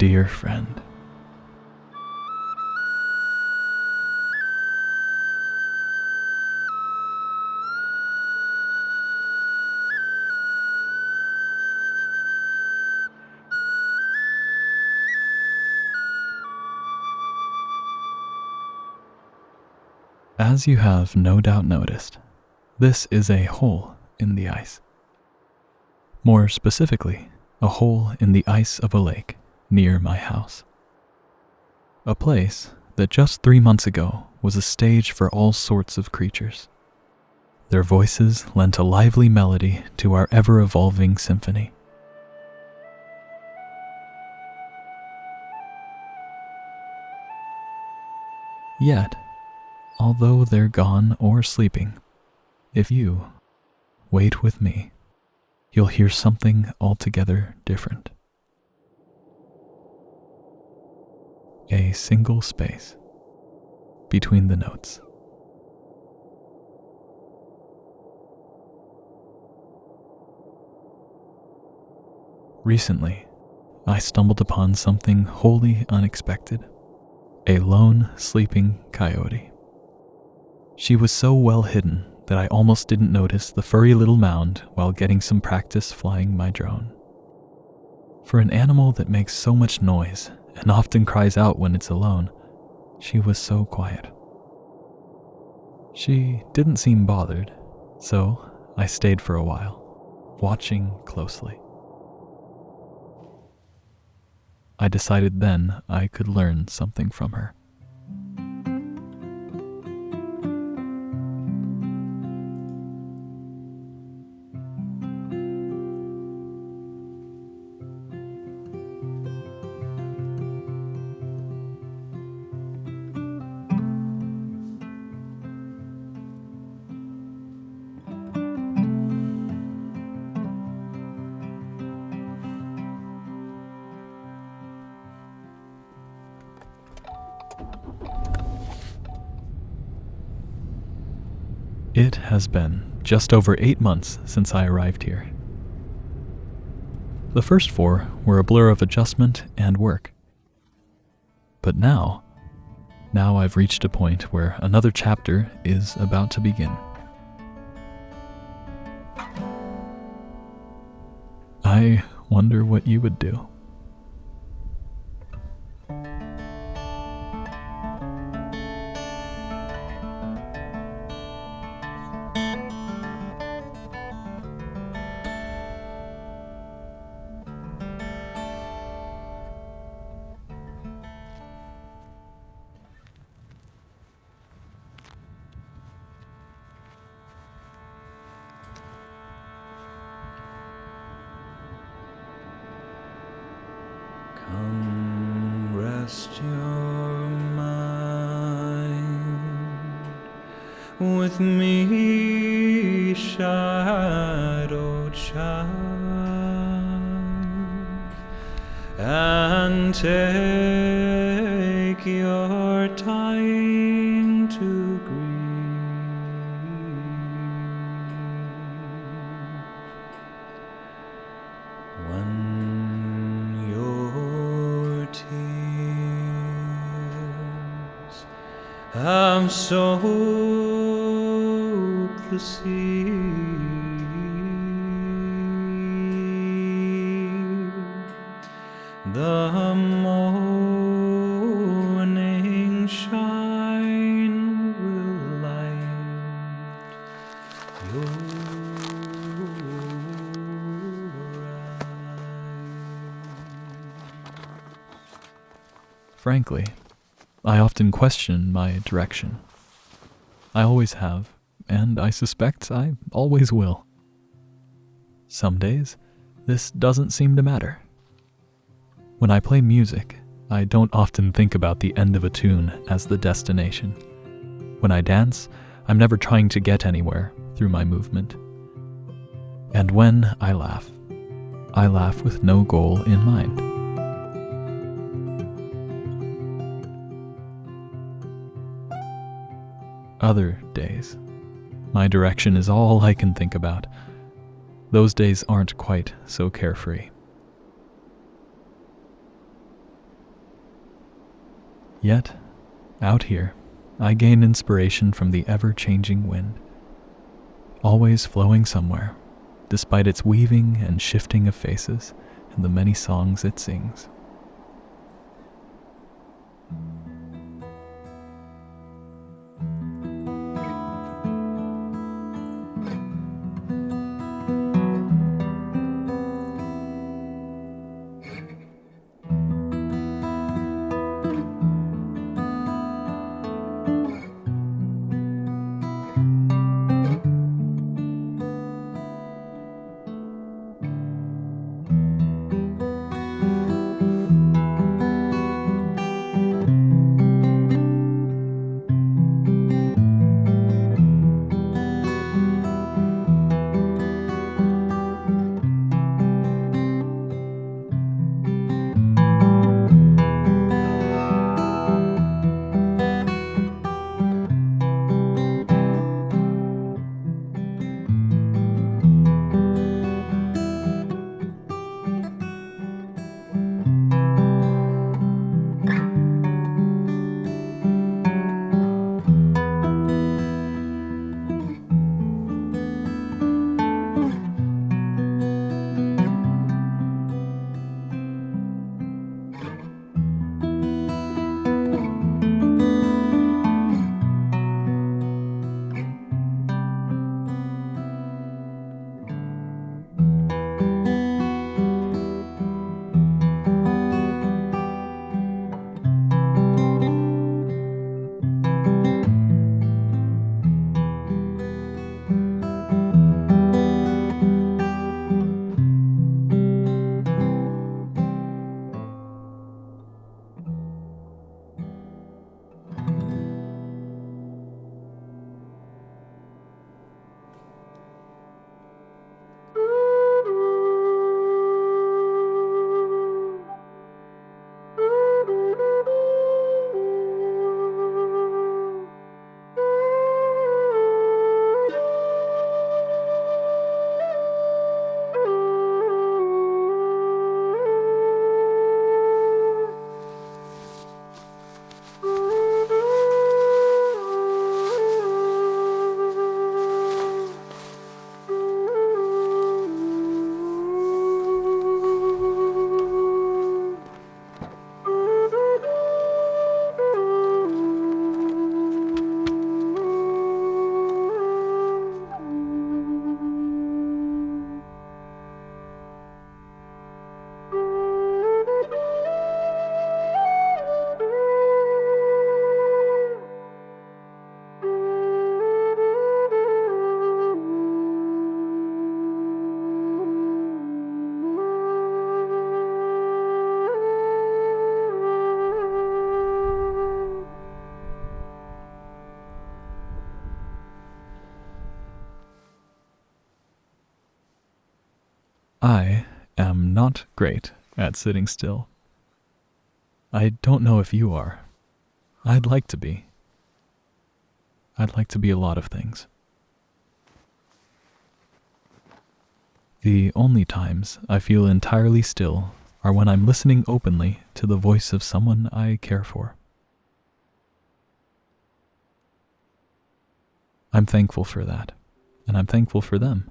dear friend. As you have no doubt noticed, this is a hole in the ice. More specifically, a hole in the ice of a lake near my house. A place that just 3 months ago was a stage for all sorts of creatures. Their voices lent a lively melody to our ever-evolving symphony. Yet, although they're gone or sleeping, if you wait with me, you'll hear something altogether different. A single space between the notes. Recently, I stumbled upon something wholly unexpected. A lone, sleeping coyote. She was so well hidden that I almost didn't notice the furry little mound while getting some practice flying my drone. For an animal that makes so much noise and often cries out when it's alone, she was so quiet. She didn't seem bothered, so I stayed for a while, watching closely. I decided then I could learn something from her. It has been just over 8 months since I arrived here. The first 4 were a blur of adjustment and work. But now I've reached a point where another chapter is about to begin. I wonder what you would do. Come rest your mind with me, shadow child, and take your time to grieve. When tears have soaked the sea, the morning shine will light your Frankly, I often question my direction. I always have, and I suspect I always will. Some days, this doesn't seem to matter. When I play music, I don't often think about the end of a tune as the destination. When I dance, I'm never trying to get anywhere through my movement. And when I laugh with no goal in mind. Other days, my direction is all I can think about. Those days aren't quite so carefree. Yet, out here, I gain inspiration from the ever-changing wind, always flowing somewhere, despite its weaving and shifting of faces and the many songs it sings. I am not great at sitting still. I don't know if you are. I'd like to be. I'd like to be a lot of things. The only times I feel entirely still are when I'm listening openly to the voice of someone I care for. I'm thankful for that, and I'm thankful for them.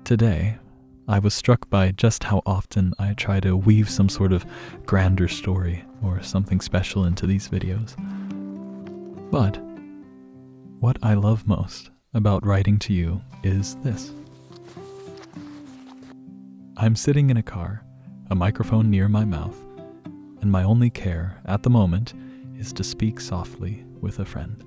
Today, I was struck by just how often I try to weave some sort of grander story or something special into these videos. But what I love most about writing to you is this. I'm sitting in a car, a microphone near my mouth, and my only care at the moment is to speak softly with a friend.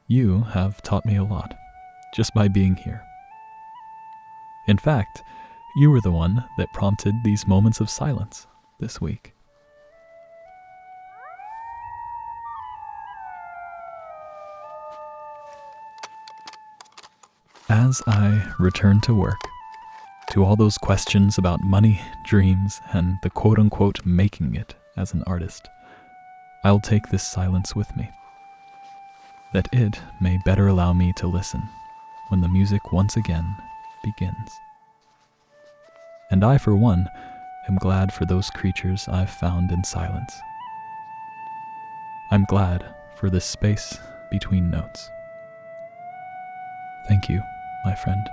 You have taught me a lot, just by being here. In fact, you were the one that prompted these moments of silence this week. As I return to work, to all those questions about money, dreams, and the quote-unquote making it as an artist, I'll take this silence with me, that it may better allow me to listen when the music once again begins. And I, for one, am glad for those creatures I've found in silence. I'm glad for this space between notes. Thank you, my friend.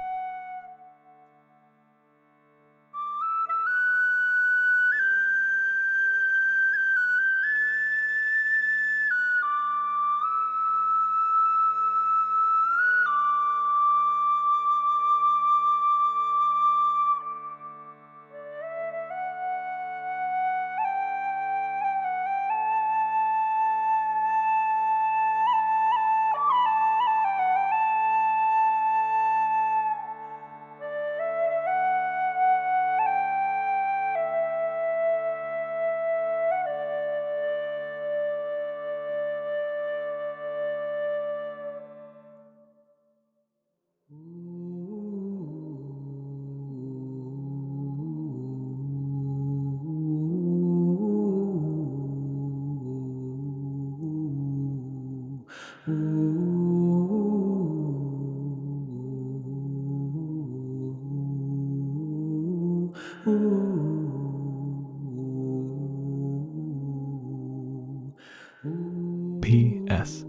P.S.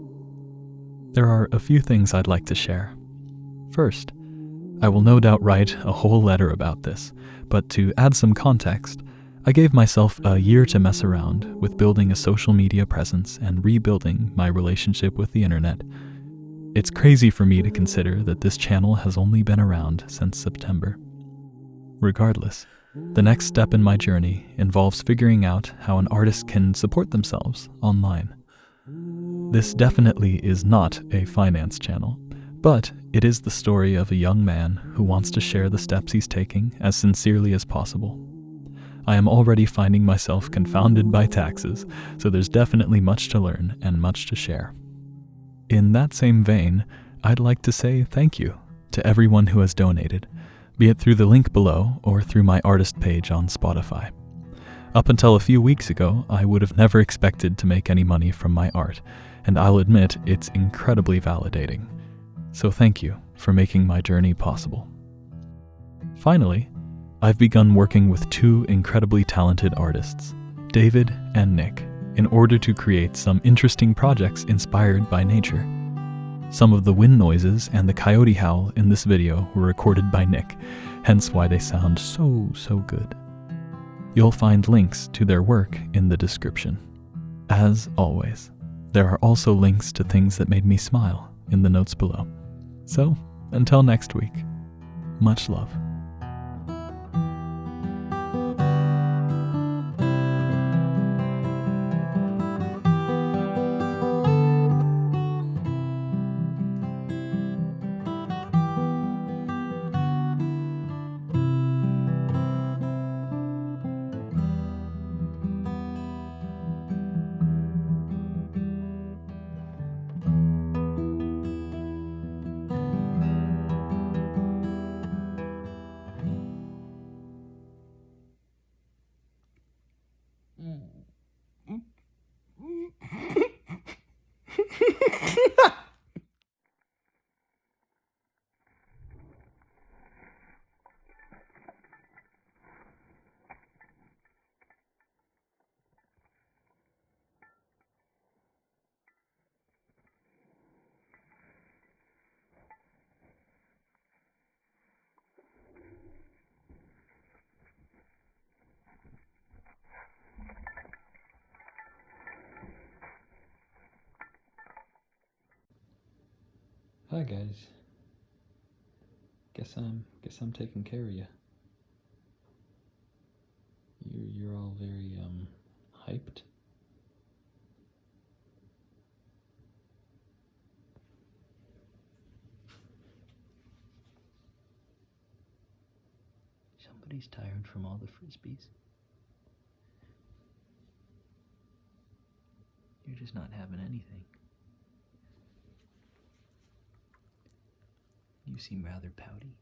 There are a few things I'd like to share. First, I will no doubt write a whole letter about this, but to add some context, I gave myself a year to mess around with building a social media presence and rebuilding my relationship with the internet. It's crazy for me to consider that this channel has only been around since September. Regardless, the next step in my journey involves figuring out how an artist can support themselves online. This definitely is not a finance channel, but it is the story of a young man who wants to share the steps he's taking as sincerely as possible. I am already finding myself confounded by taxes, so there's definitely much to learn and much to share. In that same vein, I'd like to say thank you to everyone who has donated, be it through the link below or through my artist page on Spotify. Up until a few weeks ago, I would have never expected to make any money from my art, and I'll admit it's incredibly validating. So thank you for making my journey possible. Finally, I've begun working with two incredibly talented artists, David and Nick, in order to create some interesting projects inspired by nature. Some of the wind noises and the coyote howl in this video were recorded by Nick, hence why they sound so good. You'll find links to their work in the description. As always, there are also links to things that made me smile in the notes below. So, until next week, much love. Hi guys. Guess I'm taking care of you. You're all very hyped. Somebody's tired from all the frisbees. You're just not having anything. You seem rather pouty.